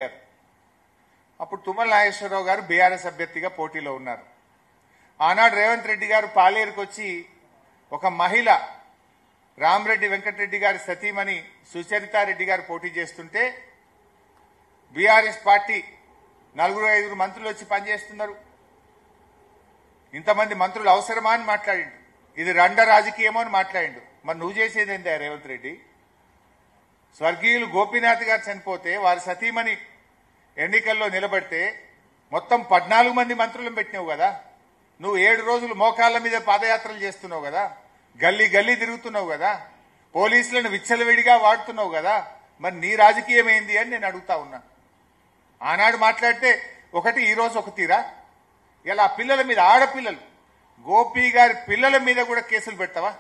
అప్పుడు తుమ్మల నాగేశ్వరరావు గారు బీఆర్ఎస్ అభ్యర్థిగా పోటీలో ఉన్నారు. ఆనాడు రేవంత్ రెడ్డి గారు పాలేరుకు వచ్చి ఒక మహిళ రామరెడ్డి వెంకటరెడ్డి గారి సతీమణి సుచరితారెడ్డి గారు పోటీ చేస్తుంటే బీఆర్ఎస్ పార్టీ 4-5 మంత్రులు వచ్చి పనిచేస్తున్నారు. ఇంతమంది మంత్రులు అవసరమా అని మాట్లాడిండు. ఇది రండ రాజకీయమో అని మాట్లాడిండు. మరి నువ్వు చేసేది ఏందా రేవంత్ రెడ్డి? స్వర్గీయులు గోపీనాథ్ గారు చనిపోతే వారి సతీమణి ఎన్నికల్లో నిలబడితే మొత్తం 14 మంది మంత్రులను పెట్టినావు కదా. నువ్వు 7 రోజులు మోకాళ్ళ మీద పాదయాత్రలు చేస్తున్నావు కదా, గల్లీ గల్లీ తిరుగుతున్నావు కదా, పోలీసులను విచ్చలవిడిగా వాడుతున్నావు కదా. మరి నీ రాజకీయం ఏంది అని నేను అడుగుతా ఉన్నా. ఆనాడు మాట్లాడితే ఒకటి, ఈరోజు ఒక తీరా. ఇలా పిల్లల మీద, ఆడపిల్లలు, గోపి గారి పిల్లల మీద కూడా కేసులు పెడతావా?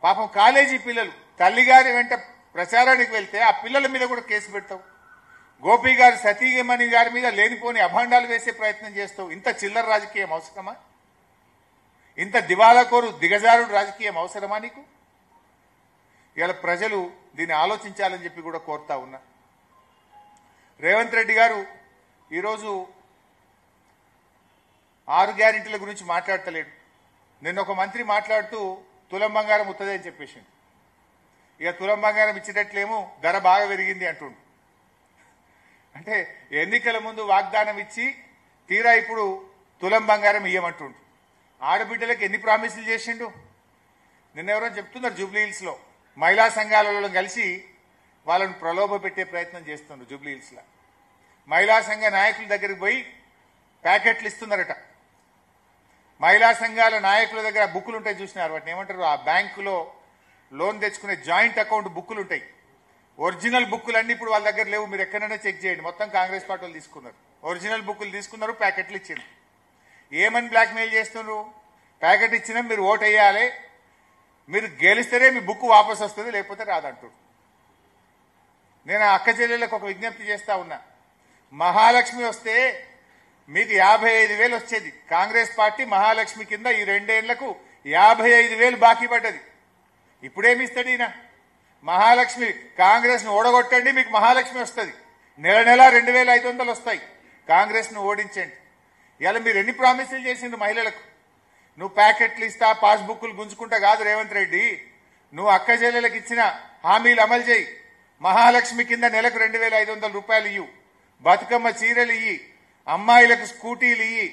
పాపం కాలేజీ పిల్లలు తల్లిగారి వెంట ప్రచారానికి వెళ్తే ఆ పిల్లల మీద కూడా కేసు పెడతావు. గోపి గారి సతీమణి గారి మీద లేనిపోని అభాండాలు వేసే ప్రయత్నం చేస్తావు. ఇంత చిల్లర రాజకీయం అవసరమా? ఇంత దివాలాకోరు దిగజారుడు రాజకీయం అవసరమా నీకు? ఇవాళ ప్రజలు దీన్ని ఆలోచించాలని చెప్పి కూడా కోరుతా ఉన్నా. రేవంత్ రెడ్డి గారు ఈరోజు 6 గ్యారెంటీల గురించి మాట్లాడతలేడు. నిన్న ఒక మంత్రి మాట్లాడుతూ తులం బంగారం ఉత్తదే అని చెప్పేసింది. ఇక తులం బంగారం ఇచ్చేటట్లేమో ధర బాగా పెరిగింది అంటుండు. అంటే ఎన్నికల ముందు వాగ్దానం ఇచ్చి తీరా ఇప్పుడు తులం బంగారం ఇయ్యమంటుండు. ఆడబిడ్డలకు ఎన్ని ప్రామిసులు చేసిండు. నిన్న ఎవరో చెప్తున్నారు, జూబ్లీ హిల్స్ లో మహిళా సంఘాలలో కలిసి వాళ్ళను ప్రలోభ పెట్టే ప్రయత్నం చేస్తున్నారు. జూబ్లీ హిల్స్ లో మహిళా సంఘ నాయకుల దగ్గరికి పోయి ప్యాకెట్లు ఇస్తున్నారట. మహిళా సంఘాల నాయకుల దగ్గర బుక్కులు ఉంటాయి, చూసినారు వాటిని ఏమంటారు, ఆ బ్యాంకులో లోన్ తెచ్చుకునే జాయింట్ అకౌంట్ బుక్కులు ఉంటాయి. ఒరిజినల్ బుక్కులు అన్ని ఇప్పుడు వాళ్ళ దగ్గర లేవు. మీరు ఎక్కడైనా చెక్ చేయండి. మొత్తం కాంగ్రెస్ పార్టీ వాళ్ళు తీసుకున్నారు. ఒరిజినల్ బుక్కులు తీసుకున్నారు, ప్యాకెట్లు ఇచ్చింది. ఏమని బ్లాక్మెయిల్ చేస్తున్నారు? ప్యాకెట్ ఇచ్చినా మీరు ఓటు వేయాలి, మీరు గెలిస్తేనే మీ బుక్ వాపసు వస్తుంది, లేకపోతే రాదంటారు. నేను అక్క చెల్లెళ్ళకు ఒక విజ్ఞప్తి చేస్తా ఉన్నా. మహాలక్ష్మి వస్తే మీకు 55,000 వచ్చేది. కాంగ్రెస్ పార్టీ మహాలక్ష్మి కింద ఈ 2 ఏళ్లకు 55,000 బాకీ పడ్డది. ఇప్పుడేమి ఇస్తాడు ఈయన? మహాలక్ష్మి కాంగ్రెస్ ను ఓడగొట్టండి, మీకు మహాలక్ష్మి వస్తుంది. నెల నెల 2,500 వస్తాయి. కాంగ్రెస్ ను ఓడించండి. ఇలా మీరు ఎన్ని ప్రామిసులు చేసిండ్రు మహిళలకు? నువ్వు ప్యాకెట్లు ఇస్తా, పాస్బుక్లు గుంజుకుంటా కాదు రేవంత్ రెడ్డి. నువ్వు అక్క చెల్లెలకు ఇచ్చిన హామీలు అమలు చేయి. మహాలక్ష్మి కింద నెలకు 2,500 రూపాయలు ఇయ్యు, బతుకమ్మ చీరలు ఇయ్యి, అమ్మాయిలకు స్కూటీలు ఇయ్యి,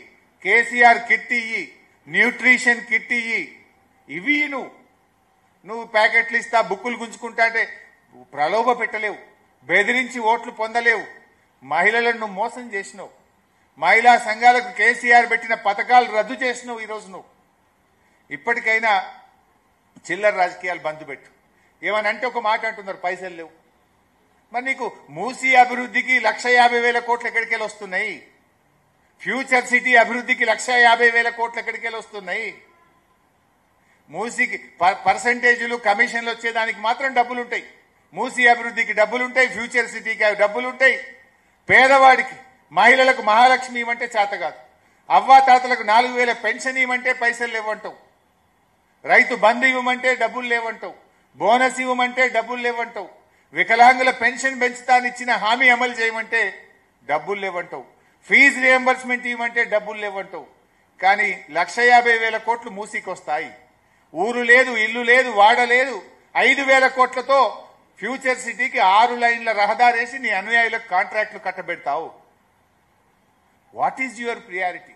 కేసీఆర్ కిట్ ఇయ్యి, న్యూట్రిషన్ కిట్ ఇయ్యి. ఇవి నువ్వు ప్యాకెట్లు ఇస్తా, బుక్కులు గుంజుకుంటా అంటే ప్రలోభ పెట్టలేవు, బెదిరించి ఓట్లు పొందలేవు. మహిళలను నువ్వు మోసం చేసినావు. మహిళా సంఘాలకు కేసీఆర్ పెట్టిన పథకాలు రద్దు చేసినావు. ఈరోజు నువ్వు ఇప్పటికైనా చిల్లర రాజకీయాలు బంద్ పెట్టు. ఏమని అంటే ఒక మాట అంటున్నారు, పైసలు లేవు. మరి నీకు మూసీ అభివృద్ధికి 150,000 కోట్లు ఎక్కడికెళ్ళి వస్తున్నాయి? ఫ్యూచర్ సిటీ అభివృద్ధికి 150,000 కోట్లు ఎక్కడికెళ్ళి వస్తున్నాయి? మూసీకి పర్సంటేజీలు కమిషన్లు వచ్చేదానికి మాత్రం డబ్బులుంటాయి. మూసీ అభివృద్ధికి డబ్బులుంటాయి, ఫ్యూచర్ సిటీకి డబ్బులుంటాయి. పేదవాడికి, మహిళలకు మహాలక్ష్మి ఇవ్వమంటే చేత కాదు. అవ్వాతాతలకు 4,000 పెన్షన్ ఇవ్వమంటే పైసలు లేవంటావు. రైతు బంధు ఇవ్వమంటే డబ్బులు లేవంటావు. బోనస్ ఇవ్వమంటే డబ్బులు లేవంటావు. వికలాంగుల పెన్షన్ పెంచుతానిచ్చిన హామీ అమలు చేయమంటే డబ్బులు లేవంటావు. ఫీజు రియంబర్స్మెంట్ ఇవ్వమంటే డబ్బులు లేవంటావు. కానీ 150,000 కోట్లు మూసీకి వస్తాయి. ఊరు లేదు, ఇల్లు లేదు, వాడ లేదు. 5,000 కోట్లతో ఫ్యూచర్ సిటీకి 6 లైన్ల రహదారేసి నీ అనుయాయులకు కాంట్రాక్టులు కట్టబెడతావు. What is your priority?